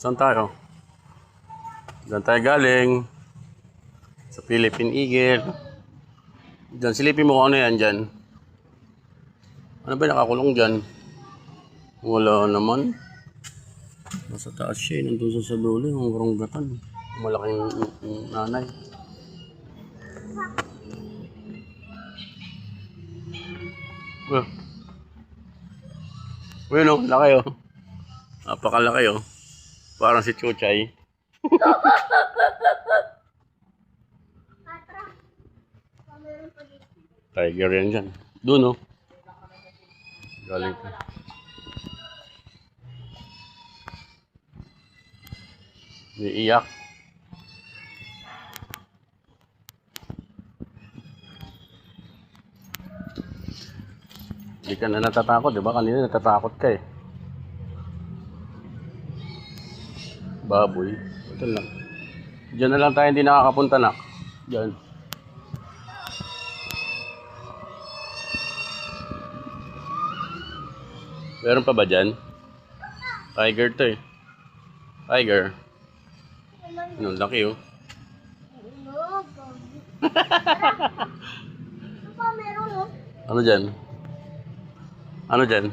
Saan tayo? Diyan tayo galing. Sa Philippine Eagle. Diyan, silipin mo kung ano yan dyan. Ano ba nakakulong dyan? Wala naman. Nasa taas siya eh. Nandun sa dulo. Yung rong-gatan. Malaking nanay. Uy, no? Laki oh. Napakalaki oh. Parang si Chuchay. Tiger yan dyan. Doon oh. Galing ka. Iiyak. Hindi ka na natatakot, di ba? Kanina natatakot ka eh. Baboy. Ito lang. Diyan na lang tayo hindi nakakapunta na. Diyan. Meron pa ba dyan? Tiger to eh. Tiger. Ano, laki oh. Ano dyan? Ano dyan?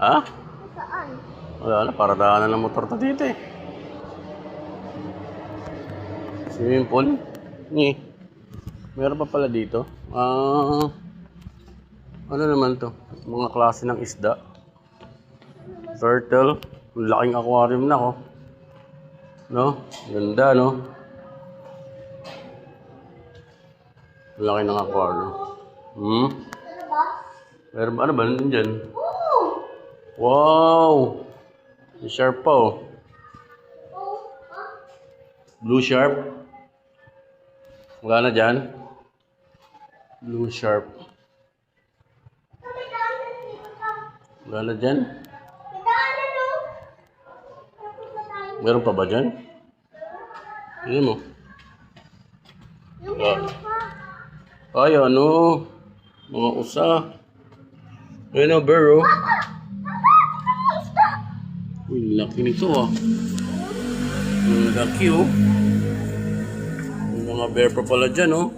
Ha? Saan? Wala na, para daanan ng motor to dito eh. Swimming pool? Meron pa pala dito. Ano naman to? Mga klase ng isda. Turtle. Laking aquarium na oh. No? Ganda no? Laki ng aquarium. Meron ba? Ano ba? Ano dyan? Wow! May sharp pa oh. Blue sharp. Wala na dyan? Blue sharp. Wala na dyan? Meron pa ba dyan? Tignan mo. Ay ano? Mga usa. Ayun o, bear oh. Uy, laki nito ah. Laki oh. May mga bear pa pala dyan oh.